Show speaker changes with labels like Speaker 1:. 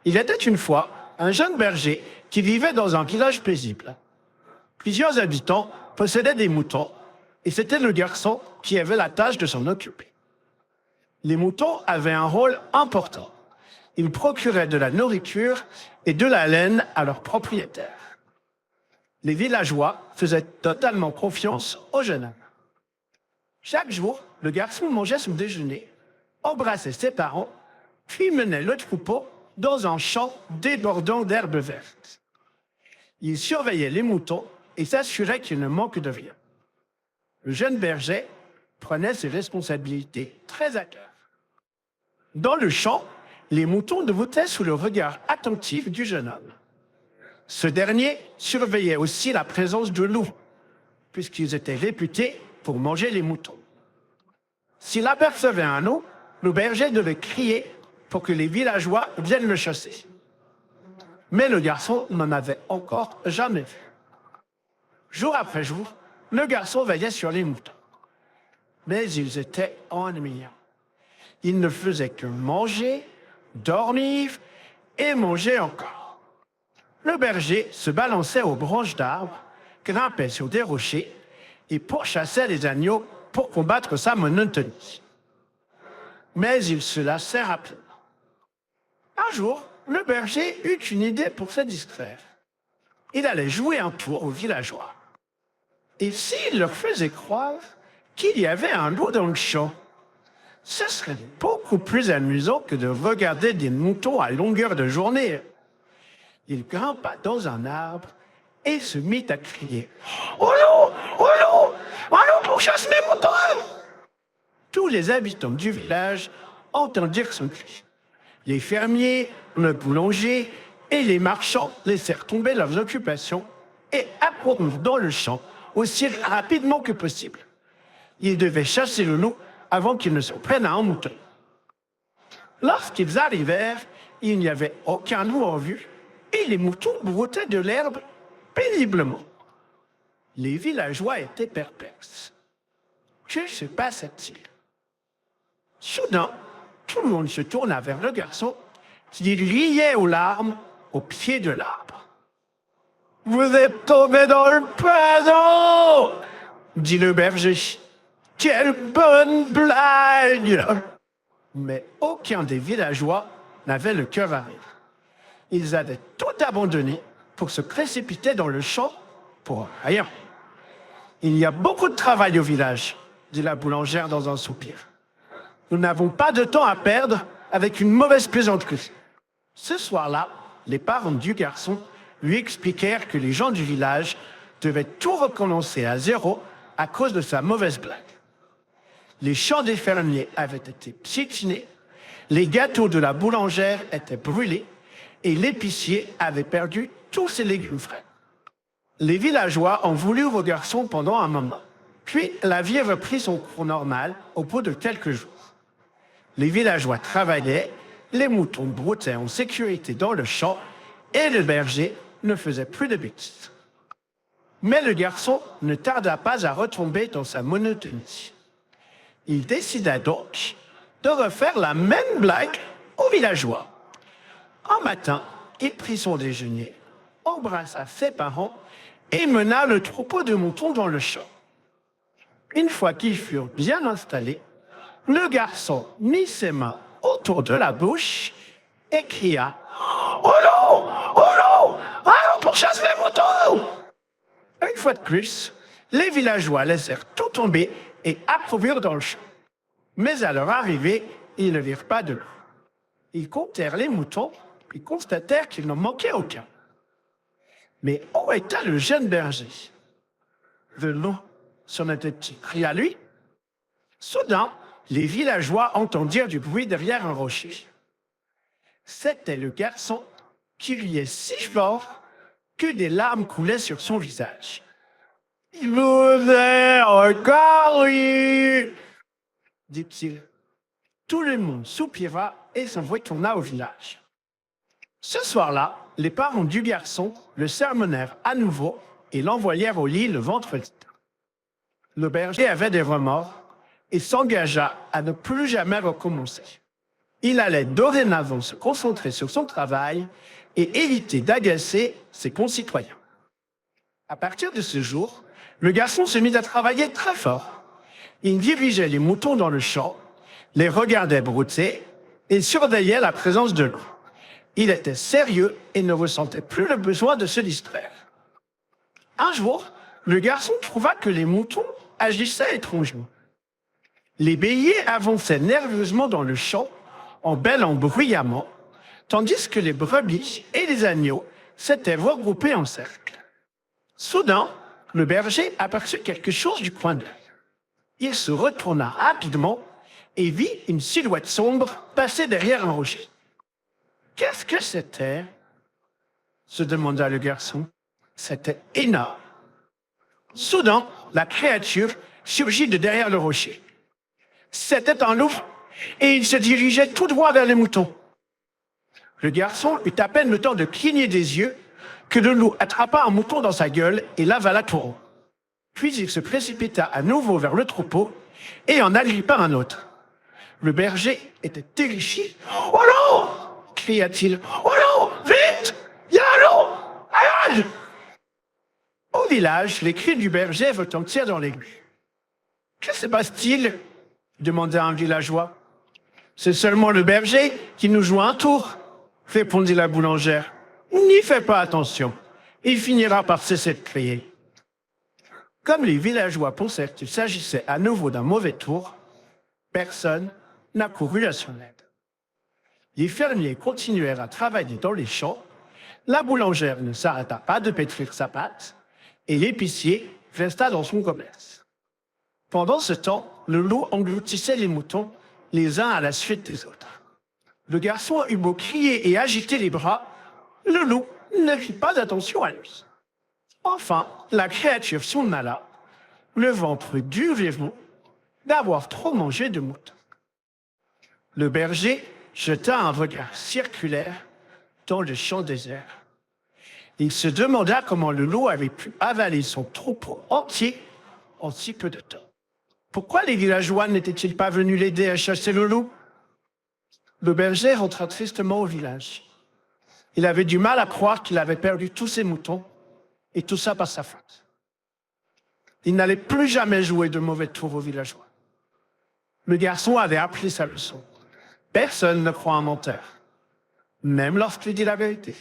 Speaker 1: Il était une fois un jeune berger qui vivait dans un village paisible. Plusieurs habitants possédaient des moutons et c'était le garçon qui avait la tâche de s'en occuper. Les moutons avaient un rôle important. Ils procuraient de la nourriture et de la laine à leurs propriétaires. Les villageois faisaient totalement confiance au jeune homme. Chaque jour, le garçon mangeait son déjeuner, embrassait ses parents, puis menait le troupeau dans un champ débordant d'herbes vertes. Il surveillait les moutons et s'assurait qu'ils ne manquent de rien. Le jeune berger prenait ses responsabilités très à cœur. Dans le champ, les moutons devaient sous le regard attentif du jeune homme. Ce dernier surveillait aussi la présence de loups, puisqu'ils étaient réputés pour manger les moutons. S'il apercevait un loup, le berger devait crier pour que les villageois viennent le chasser. Mais le garçon n'en avait encore jamais vu. Jour après jour, le garçon veillait sur les moutons. Mais ils étaient ennuyants. Ils ne faisaient que manger, dormir et manger encore. Le berger se balançait aux branches d'arbres, grimpait sur des rochers et pourchassait les agneaux pour combattre sa monotonie. Mais il se lassait rapidement. Un jour, le berger eut une idée pour se distraire. Il allait jouer un tour aux villageois. Et s'il leur faisait croire qu'il y avait un loup dans le champ, ce serait beaucoup plus amusant que de regarder des moutons à longueur de journée. Il grimpa dans un arbre et se mit à crier « Oh loup! Oh loup! Un loup pourchasse mes moutons !» Tous les habitants du village entendirent son cri. Les fermiers, le boulanger et les marchands laissèrent tomber leurs occupations et accoururent dans le champ aussi rapidement que possible. Ils devaient chasser le loup avant qu'il ne se prenne à un mouton. Lorsqu'ils arrivèrent, il n'y avait aucun loup en vue et les moutons broutaient de l'herbe péniblement. Les villageois étaient perplexes. Que se passait-il? Soudain, tout le monde se tourna vers le garçon qui riait aux larmes au pied de l'arbre. « Vous êtes tombé dans le panneau !» dit le berger. « Quelle bonne blague !» Mais aucun des villageois n'avait le cœur à rire. Ils avaient tout abandonné pour se précipiter dans le champ pour rien. « Il y a beaucoup de travail au village, » dit la boulangère dans un soupir. « Nous n'avons pas de temps à perdre avec une mauvaise plaisanterie. » Ce soir-là, les parents du garçon lui expliquèrent que les gens du village devaient tout recommencer à zéro à cause de sa mauvaise blague. Les champs des fermiers avaient été piétinés, les gâteaux de la boulangère étaient brûlés et l'épicier avait perdu tous ses légumes frais. Les villageois en voulurent au garçon pendant un moment. Puis la vie reprit son cours normal au bout de quelques jours. Les villageois travaillaient, les moutons broutaient en sécurité dans le champ et le berger ne faisait plus de bêtises. Mais le garçon ne tarda pas à retomber dans sa monotonie. Il décida donc de refaire la même blague aux villageois. Un matin, il prit son déjeuner, embrassa ses parents et mena le troupeau de moutons dans le champ. Une fois qu'ils furent bien installés, le garçon mit ses mains autour de la bouche et cria « Oh non! Oh non! Allons pour chasser les moutons !» Une fois de plus, les villageois laissèrent tout tomber et accoururent dans le champ. Mais à leur arrivée, ils ne virent pas de loup. Ils comptèrent les moutons et constatèrent qu'il n'en manquait aucun. Mais où était le jeune berger? Le loup s'en était-il pris à lui? Soudain, les villageois entendirent du bruit derrière un rocher. C'était le garçon qui riait si fort que des larmes coulaient sur son visage. « Il vous est encore ri !» dit-il. Tout le monde soupira et s'en retourna au village. Ce soir-là, les parents du garçon le sermonnèrent à nouveau et l'envoyèrent au lit le ventre vide. Le berger avait des remords et s'engagea à ne plus jamais recommencer. Il allait dorénavant se concentrer sur son travail et éviter d'agacer ses concitoyens. À partir de ce jour, le garçon se mit à travailler très fort. Il dirigeait les moutons dans le champ, les regardait brouter et surveillait la présence de l'eau. Il était sérieux et ne ressentait plus le besoin de se distraire. Un jour, le garçon trouva que les moutons agissaient étrangement. Les béliers avançaient nerveusement dans le champ en bêlant bruyamment, tandis que les brebis et les agneaux s'étaient regroupés en cercle. Soudain, le berger aperçut quelque chose du coin de l'œil. Il se retourna rapidement et vit une silhouette sombre passer derrière un rocher. « Qu'est-ce que c'était ?» se demanda le garçon. C'était énorme. Soudain, la créature surgit de derrière le rocher. C'était un loup et il se dirigeait tout droit vers les moutons. Le garçon eut à peine le temps de cligner des yeux que le loup attrapa un mouton dans sa gueule et l'avala tout rond. Puis il se précipita à nouveau vers le troupeau et en agrippa un autre. Le berger était terrifié. « Oh non !» cria-t-il. « Oh non ! Vite ! Il y a un loup ! Aïe !» Au village, les cris du berger retentirent dans les rues. « Que se passe-t-il » demanda un villageois. « C'est seulement le berger qui nous joue un tour » répondit la boulangère. « N'y fais pas attention, il finira par cesser de crier. » Comme les villageois pensèrent qu'il s'agissait à nouveau d'un mauvais tour, personne n'accourut à son aide. Les fermiers continuèrent à travailler dans les champs, la boulangère ne s'arrêta pas de pétrir sa pâte, et l'épicier resta dans son commerce. Pendant ce temps, le loup engloutissait les moutons, les uns à la suite des autres. Le garçon eut beau crier et agiter les bras, le loup ne fit pas attention à lui. Enfin, la créature s'en alla, le ventre dur et rond, d'avoir trop mangé de moutons. Le berger jeta un regard circulaire dans le champ désert. Il se demanda comment le loup avait pu avaler son troupeau entier en si peu de temps. Pourquoi les villageois n'étaient-ils pas venus l'aider à chasser le loup? Le berger rentra tristement au village. Il avait du mal à croire qu'il avait perdu tous ses moutons, et tout ça par sa faute. Il n'allait plus jamais jouer de mauvais tours aux villageois. Le garçon avait appris sa leçon. Personne ne croit un menteur, même lorsqu'il dit la vérité.